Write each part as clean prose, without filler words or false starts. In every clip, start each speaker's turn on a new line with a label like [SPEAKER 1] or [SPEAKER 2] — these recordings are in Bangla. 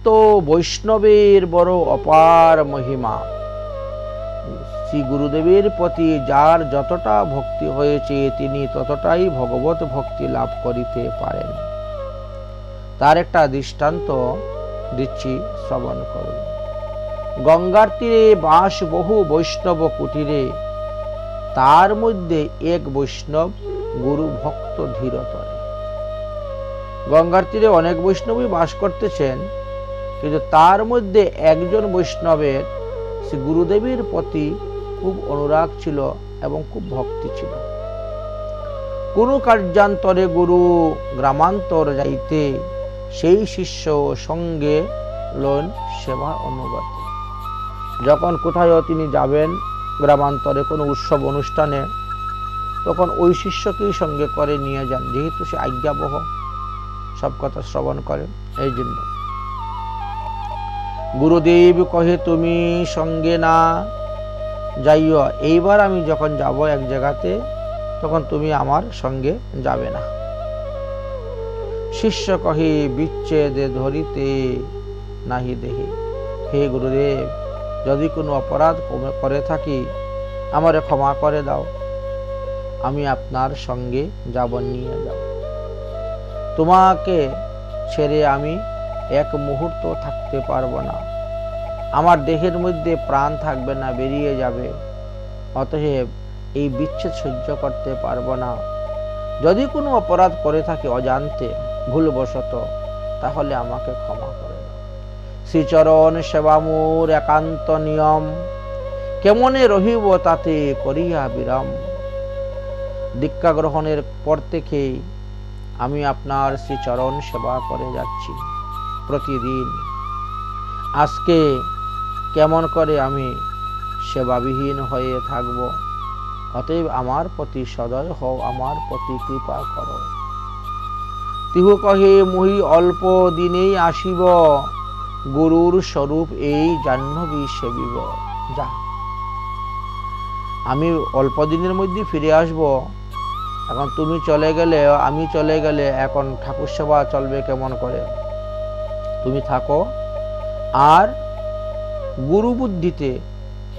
[SPEAKER 1] তো বৈষ্ণবের বড় অপার মহিমা। শ্রী গুরুদেবের প্রতি যার যতটা ভক্তি হয়েছে তিনি ততটাই ভগবত ভক্তি লাভ করিতে পারেন। তার একটা দৃষ্টান্ত দিচ্ছি, শ্রবণ করুন। গঙ্গার তীরে বাস বহু বৈষ্ণব কুটিরে, তার মধ্যে এক বৈষ্ণব গুরু ভক্ত ধীরতরে। গঙ্গার তীরে অনেক বৈষ্ণবই বাস করতেছেন, কিন্তু তার মধ্যে একজন বৈষ্ণবের শ্রী গুরুদেবের প্রতি খুব অনুরাগ ছিল এবং খুব ভক্তি ছিল। কোনো কার্যান্তরে গুরু গ্রামান্তর যাইতে সেই শিষ্য সঙ্গে লন সেবা অনুগত। যখন কোথাও তিনি যাবেন গ্রামান্তরে কোনো উৎসব অনুষ্ঠানে, তখন ওই শিষ্যকেই সঙ্গে করে নিয়ে যান, যেহেতু সে আজ্ঞাবহ, সব কথা শ্রবণ করেন। এই জন্য গুরুদেব কহে তুমি সঙ্গে না যাইও, এইবার আমি যখন যাব এক জায়গাতে, তখন তুমি আমার সঙ্গে যাবে না। শিষ্য কহে বিচ্ছেদে ধরিতে নাহি দেহে, হে গুরুদেব, যদি কোনো অপরাধ করে থাকি আমারে ক্ষমা করে দাও, আমি আপনার সঙ্গে যাব, নিয়ে যাব। তোমাকে ছেড়ে আমি এক মুহূর্ত থাকতে পারবো না, আমার দেহের মধ্যে প্রাণ থাকবে না, বেরিয়ে যাবে। অতএব এই বিচ্ছেদ সহ্য করতে পারবো না। যদি কোনো অপরাধ করে থাকি অজান্তে, ভুলবশত, তাহলে আমাকে ক্ষমা করে দাও। শ্রীচরণ সেবা মোর একান্ত নিয়ম, কেমনে রহিব তাতে করিয়া বিরাম। দীক্ষা গ্রহণের পর থেকে আমি আপনার শ্রীচরণ সেবা করে যাচ্ছি প্রতিদিন। আজকে কেমন করে আমি সেবাবিহীন হয়ে থাকব? অতএব আমার প্রতি সদয় হও, আমার প্রতি কৃপা করো। তিহু কহে মুহি অল্প দিনেই আসিব, গুরুর স্বরূপ এই জাহ্নবী সেবিব। যা, আমি অল্প দিনের মধ্যে ফিরে আসব। এখন তুমি চলে গেলে, আমি চলে গেলে, এখন ঠাকুর সেবা চলবে কেমন করে? তুমি থাকো, আর গুরু বুদ্ধিতে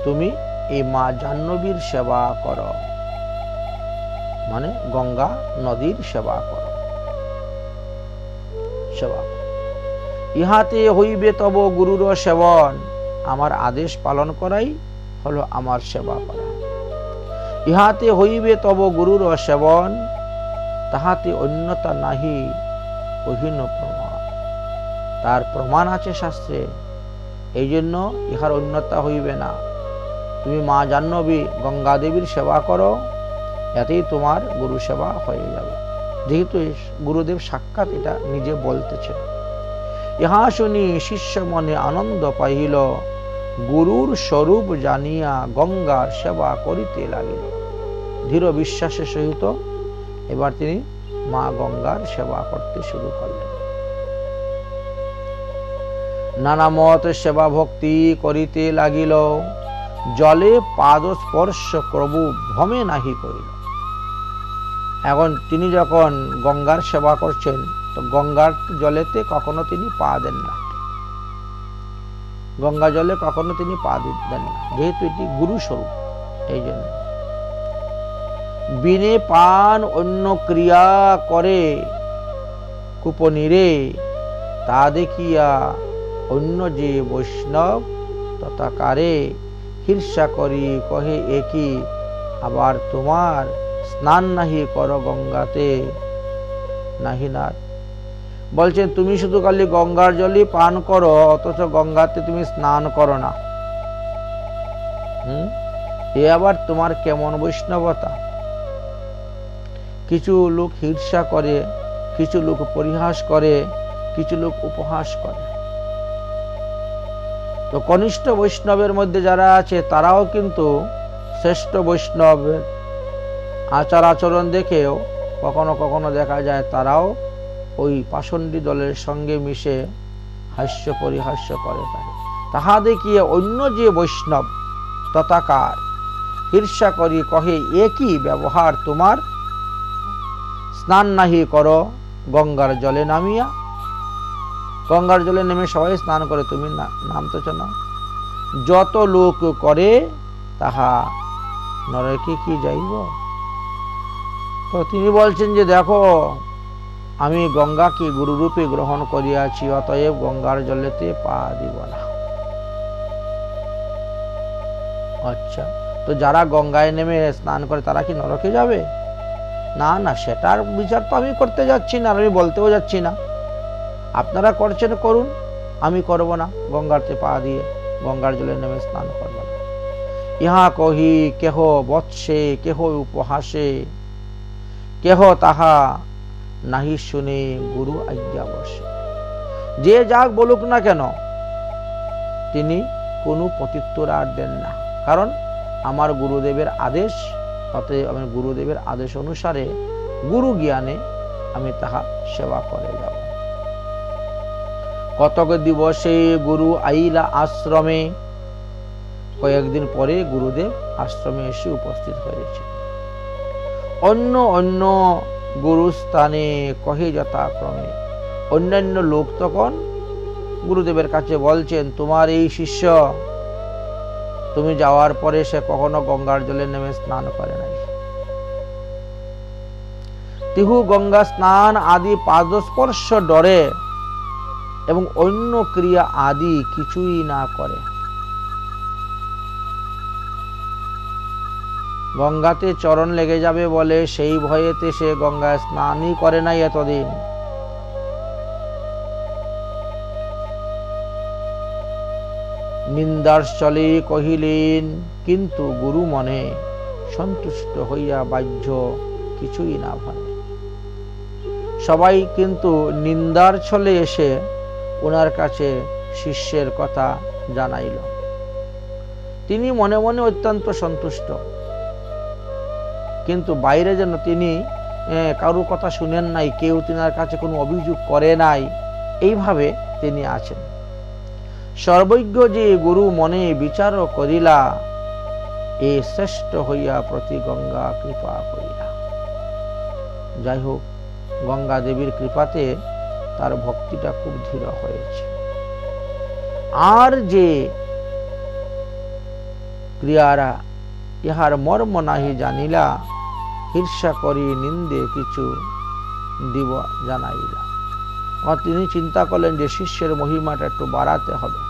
[SPEAKER 1] তুমি এই মা জাহ্নবীর সেবা করো, মানে গঙ্গা নদীর সেবা করো। সেবা ইহাতে হইবে তব গুরুর সেবন, আমার আদেশ পালন করাই হলো আমার সেবা করা। ইহাতে হইবে তব গুরুর সেবন, তাহাতে অন্যতা নাহি অহীন প্রমাণ। তার প্রমাণ আছে শাস্ত্রে, এই জন্য ইহার অন্যতা হইবে না। তুমি মা জাহ্নবী গঙ্গা দেবীর সেবা করো, এতেই তোমার গুরু সেবা হয়ে যাবে। যেহেতু গুরুদেব সাক্ষাৎ এটা নিজে বলতেছে। ইহা শুনি শিষ্য মনে আনন্দ পাইল, গুরুর স্বরূপ জানিয়া গঙ্গার সেবা করিতে লাগিল। দৃঢ় বিশ্বাসের সহিত এবার তিনি মা গঙ্গার সেবা করতে শুরু করলেন। নানা মত সেবা ভক্তি করিতে লাগিল, জলে পাদ স্পর্শ প্রভু ভ্রমে নাহি করিল। এখন তিনি যখন গঙ্গার সেবা করছেন, তো গঙ্গার জলেতে কখনো তিনি পা দেন না, গঙ্গা জলে কখনো তিনি পা দেন না, যেহেতু এটি গুরু স্বরূপ। এই জন্য বিনে পান অন্য ক্রিয়া করে কুপনীরে, তা দেখিয়া অন্য যে বৈষ্ণব তথাকারে হিংসা করি কহে একই, আবার তোমার স্নান নাহি করো গঙ্গাতে নাহি না। বলছেন তুমি শুধু খালি গঙ্গার জলই পান করো, অথচ গঙ্গাতে তুমি স্নান করো না। এ আবার তোমার কেমন বৈষ্ণবতা? কিছু লোক হিংসা করে, কিছু লোক পরিহাস করে, কিছু লোক উপহাস করে। তো কনিষ্ঠ বৈষ্ণবের মধ্যে যারা আছে তারাও কিন্তু শ্রেষ্ঠ বৈষ্ণবের আচার আচরণ দেখেও কখনো কখনো দেখা যায় তারাও ওই পাষণ্ডী দলের সঙ্গে মিশে হাস্য পরিহাস্য করে থাকে। তাহা দেখিয়ে অন্য যে বৈষ্ণব তথাকার হিংসা করি কহে একই ব্যবহার তোমার, স্নান নাহি করো গঙ্গার জলে নামিয়া। গঙ্গার জলে নেমে সবাই স্নান করে, তুমি নামতেছ না। যত লোক করে তাহা নরকে কি যাইব? তো তিনি বলছেন যে দেখো, আমি গঙ্গাকে গুরুরূপে গ্রহণ করিয়াছি, অতএব গঙ্গার জলেতে পা দিব না। আচ্ছা, তো যারা গঙ্গায় নেমে স্নান করে তারা কি নরকে যাবে? না না, সেটার বিচার তো আমি করতে যাচ্ছি না, আমি বলতেও যাচ্ছি না। আপনারা করছেন করুন, আমি করব না। গঙ্গাতে পা দিয়ে গঙ্গার জলে নেমে স্নান করব না। ইহা কহি কেহ বৎসে, কেহ উপহাসে, কেহ তাহা নাহি শুনে গুরু আজ্ঞা বসে। যে যাক বলুক না কেন, তিনি কোনো প্রত্যুত্তর আর দেন না। কারণ আমার গুরুদেবের আদেশ, অতএব আমি গুরুদেবের আদেশ অনুসারে গুরু জ্ঞানে আমি তাহা সেবা করে যাব। কতক দিবসে গুরু আইলা আশ্রমে, কয়েকদিন পরে গুরুদেব আশ্রমে এসে উপস্থিত হয়েছে। অন্য অন্য গুরুস্থানে কহে যথাক্রমে, অন্যান্য লোক তখন গুরুদেবের কাছে বলছেন, তোমার এই শিষ্য, তুমি যাওয়ার পরে সে কখনো গঙ্গার জলে নেমে স্নান করে নাই। তিহু গঙ্গা স্নান আদি পাদস্পর্শ ডরে এবং অন্য ক্রিয়া আদি কিছুই না করে। গঙ্গাতে চরণ লেগে যাবে বলে সেই ভয়েতে সে গঙ্গায় স্নানই করে নাই এতদিন। নিন্দার চলে কহিলেন, কিন্তু গুরু মনে সন্তুষ্ট হইয়া বাহ্য কিছুই না ভানে। সবাই কিন্তু নিন্দার ছলে এসে ওনার কাছে শিষ্যের কথা জানাইল। তিনি মনে মনে অত্যন্ত সন্তুষ্ট, কিন্তু বাইরে যেন তিনি কারোর কথা শুনেন নাই, কেউ তিনার কাছে কোনো অভিযোগ করে নাই, এইভাবে তিনি আছেন। সর্বজ্ঞ যে গুরু মনে বিচার করিলা, এ শ্রেষ্ঠ হইয়া প্রতি গঙ্গা কৃপা করিলা। যাই হোক, গঙ্গা দেবীর কৃপাতে তার ভক্তিটা খুব দৃঢ় হয়েছে। আর যে ক্রিয়ারা ইহার মর্ম নাহি জানিলা, ঈর্ষা করি নিন্দে কিছু দিব জানাইলা। তিনি চিন্তা করলেন যে শিষ্যের মহিমাটা একটু বাড়াতে হবে।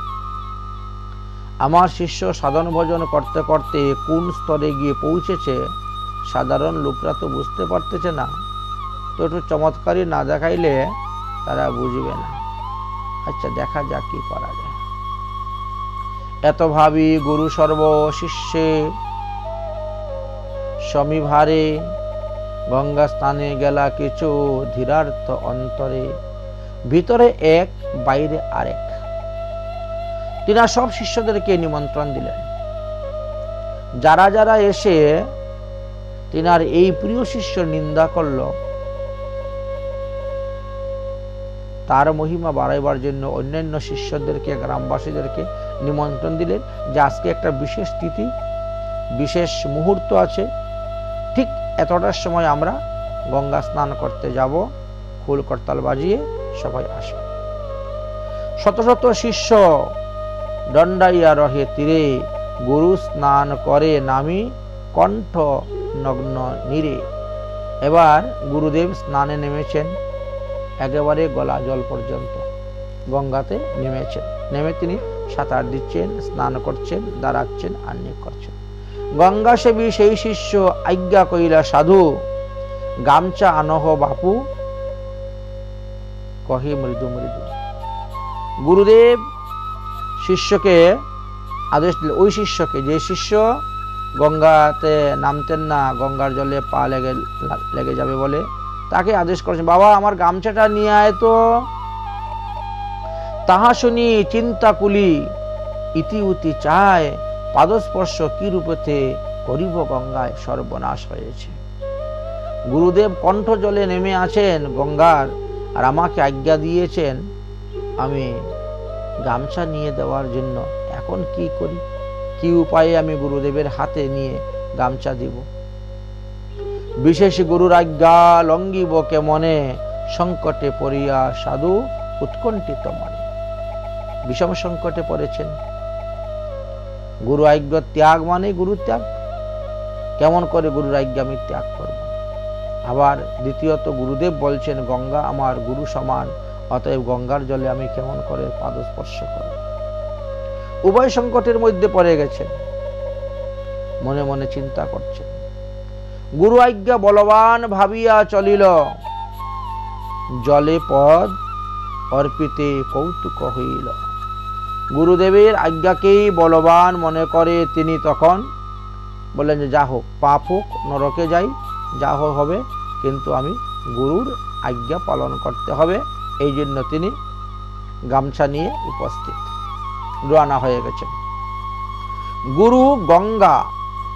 [SPEAKER 1] আমার শিষ্য সাধন ভজন করতে করতে কোন স্তরে গিয়ে পৌঁছেছে সাধারণ লোকরা তো বুঝতে পারতেছে না, তো একটু চমৎকারী না দেখাইলে তারা বুঝবে না। আচ্ছা, দেখা যাক কি করা যায়। এত ভাবি গুরু সর্ব শিষ্যে সমীভারে, গঙ্গা স্থানে গেলা কিছু ধীরার্থ অন্তরে, ভিতরে এক বাইরে আরেক। তিনার সব শিষ্যদেরকে নিমন্ত্রণ দিলেন। যারা যারা এসে তিনার এই প্রিয় শিষ্য নিন্দা করল, তার মহিমা বাড়াইবার জন্য অন্যান্য শিষ্যদেরকে, গ্রামবাসীদেরকে নিমন্ত্রণ দিলেন যে আজকে একটা বিশেষ তিথি, বিশেষ মুহূর্ত আছে, ঠিক এতটার সময় আমরা গঙ্গা স্নান করতে যাব, ফুল করতাল বাজিয়ে সবাই আসে। শত শত শিষ্য দণ্ডাইয়া রহে তীরে, গুরু স্নান করে নামি কণ্ঠ নগ্ন নীরে। এবার গুরুদেব স্নানে নেমেছেন, একেবারে গলা জল পর্যন্ত গঙ্গাতে নেমেছেন। নেমে তিনি সাঁতার দিচ্ছেন, স্নান করছেন, দাঁড়াচ্ছেন, আহ্নিক করছেন। গঙ্গা সেবী সেই শিষ্য আজ্ঞা কইলা সাধু, গামছা আনহ বাপু কহে মৃদু মৃদু। গুরুদেব শিষ্যকে আদেশ দিলেন, ওই শিষ্যকে, যে শিষ্য গঙ্গাতে নামতেন না, গঙ্গার জলে পা লেগে যাবে বলে, তাকে আদেশ করেছেন, বাবা আমার গামছাটা নিয়ে আয় তো। তাহা শুনি চিন্তা কুলি ইতি উতি চায়, পাদস্পর্শ কি রূপেতে করিব গঙ্গায় সর্বনাশ হয়েছে। গুরুদেব কণ্ঠ জলে নেমে আছেন গঙ্গার, আর আমাকে আজ্ঞা দিয়েছেন আমি গামছা নিয়ে দেওয়ার জন্য। এখন কি করি, কি উপায়ে আমি গুরুদেবের হাতে নিয়ে গামছা দিব? বিশেষ গুরুর আজ্ঞা লঙ্ঘিব কেমনে, সংকটে পড়িয়া সাধু উৎকণ্ঠিত মনে বিষম সংকটে পড়েছেন। গুরু আজ্ঞা ত্যাগ মানে গুরু ত্যাগ, কেমন করে গুরুর আজ্ঞা আমি ত্যাগ করব? আবার দ্বিতীয়ত গুরুদেব বলছেন গঙ্গা আমার গুরু সমান, অতএব গঙ্গার জলে আমি কেমন করে পাদ স্পর্শ করব? উভয় সংকটের মধ্যে পড়ে গেছেন, মনে মনে চিন্তা করছেন। গুরু আজ্ঞা বলবান ভাবিয়া চলিল, জলে পদ অর্পিতে কৌতুক হইল। গুরুদেবের আজ্ঞাকেই বলবান মনে করে তিনি তখন বললেন যে যা হোক, পাপ হোক, নরকে যাই, যা হবে, কিন্তু আমি গুরুর আজ্ঞা পালন করতে হবে। এই জন্য তিনি গামছা নিয়ে উপস্থিত রওনা হয়ে গেছেন। গুরু গঙ্গা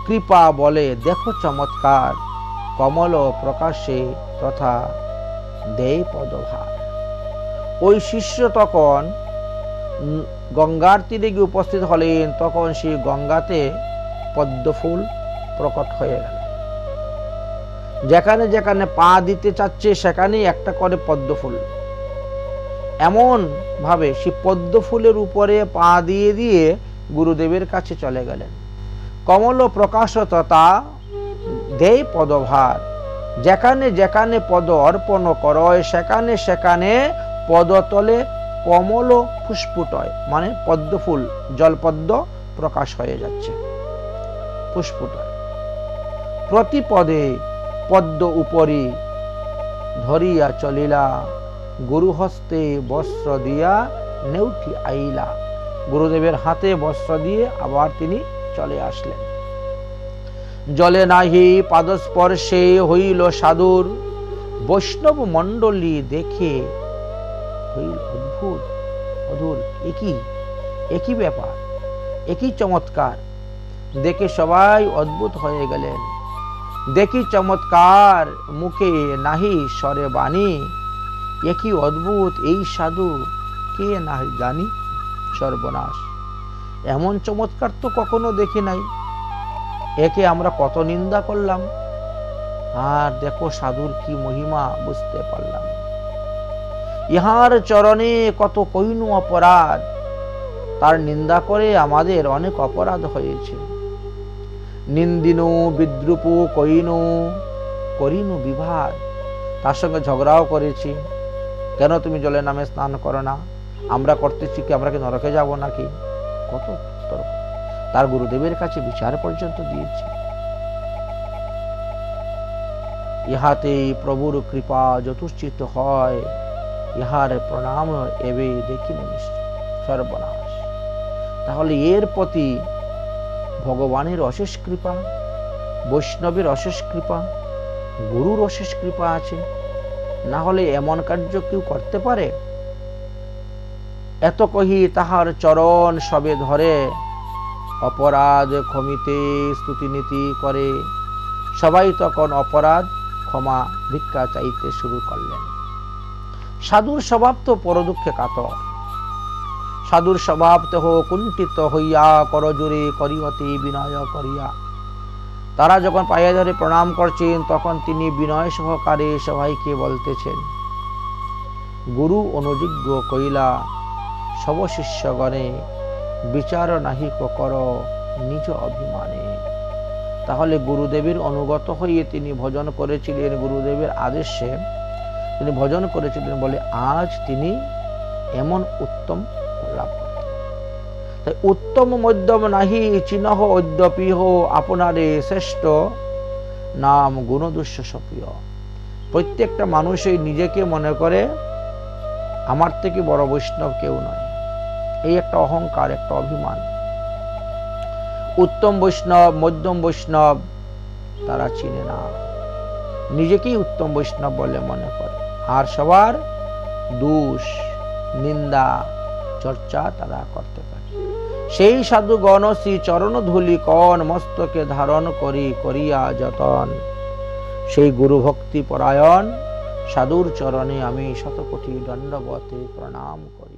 [SPEAKER 1] কৃপা বলে দেখো চমৎকার, কমল প্রকাশে তথা দেয় পদভার। ওই শিষ্য তখন গঙ্গার তীরে গিয়ে উপস্থিত হলেন, তখন সেই গঙ্গাতে পদ্মফুল প্রকট হয়ে গেল। যেখানে যেখানে পা দিতে চাচ্ছে সেখানেই একটা করে পদ্মফুল, এমন ভাবে সেই পদ্মফুলের উপরে পা দিয়ে দিয়ে গুরুদেবের কাছে চলে গেলেন। কমল প্রকাশ তথা দেয় পদভার, যেখানে যেখানে পদ অর্পণ করয় সেখানে সেখানে পদতলে কমল ফুসফুটয়, মানে পদ্মফুল জলপদ্ম প্রকাশ হয়ে যাচ্ছে, ফুসফুটয়। প্রতি পদে পদ্ম উপরি ধরিয়া চলিলা, গুরু হস্তে বস্ত্র দিয়া নেউঠি আইলা। গুরুদেবের হাতে বস্ত্র দিয়ে আবার তিনি চলে আসলেন। জলে নাহি পাদস্পর্শে হইল সাধুর, বৈষ্ণব মণ্ডলী দেখে হইল অদ্ভুত অধুর। একই ব্যাপার, একই চমৎকার দেখে সবাই অদ্ভুত হয়ে গেলেন। দেখি চমৎকার মুখে নাহি স্বরে বাণী, একই অদ্ভুত এই সাধু কে নাহি জানি। সর্বনাশ, এমন চমৎকার তো কখনো দেখি নাই। একে আমরা কত নিন্দা করলাম, আর দেখো সাধুর কি মহিমা বুঝতে পারলাম। ইহার চরণে কত কইনু অপরাধ, তার নিন্দা করে আমাদের অনেক অপরাধ হয়েছে। নিন্দিনু বিদ্রুপু কইনু করিনু বিভাদ, তার সঙ্গে ঝগড়াও করেছি। কেন তুমি জলে নামে স্নান করো না? আমরা করতেছি কি? আমরা কি নরকে যাব নাকি? কত তর্ক। তার গুরুদেবের কাছে বিচার পর্যন্ত দিয়েছি। ইহাতে প্রভুর কৃপা যথোচিত হয়, ইহার প্রণাম এবে দেখিল নিশ্চয়। সর্বনাশ, তাহলে এর প্রতি ভগবানের অশেষ কৃপা, বৈষ্ণবের অশেষ কৃপা, গুরুর অশেষ কৃপা আছে, না হলে এমন কার্য কেউ করতে পারে? এত কহি তাহার চরণ সবে ধরে, অপরাধ ক্ষমিতে স্তুতিনীতি করে। সবাই তখন অপরাধ ক্ষমা ভিক্ষা চাইতে শুরু করলেন। সাধুর স্বভাব তো পরদুঃখে কাতর, সাধুর স্বভাব দেহ কুণ্ঠিত হইয়া করজোরে করিয়তে বিনয় করিয়া। তারা যখন পায়ে ধরে প্রণাম করছেন তখন তিনি বিনয় সহকারে সবাইকে বলতেছেন, গুরু অনুযোগ্য কইলা সব শিষ্যগণে, বিচার নাহি কর নিজ অভিমানে। তাহলে গুরুদেবের অনুগত হয়ে তিনি ভজন করেছিলেন, গুরুদেবের আদেশে তিনি ভজন করেছিলেন বলে আজ তিনি এমন উত্তম লাভ করতেন। তাই উত্তম মধ্যম নাহি চিহ্নহ অদ্যপিহ, আপনারে শ্রেষ্ঠ নাম গুণদুষ্য সপ্রিয়। প্রত্যেকটা মানুষই নিজেকে মনে করে আমার থেকে বড় বৈষ্ণব কেউ নয়, এই একটা অহংকার, একটা অভিমান। উত্তম বৈষ্ণব মধ্যম বৈষ্ণব তারা চিনে না, নিজেকেই উত্তম বৈষ্ণব বলে মনে করে, আর সবার দোষ নিন্দা চর্চা তারা করতে পারে। সেই সাধুগণ শ্রী চরণ ধূলি কণ মস্তকে ধারণ করি করিয়া যতন। সেই গুরু ভক্তি পরায়ণ সাধুর চরণে আমি শতকোটি দণ্ডবতে প্রণাম করি।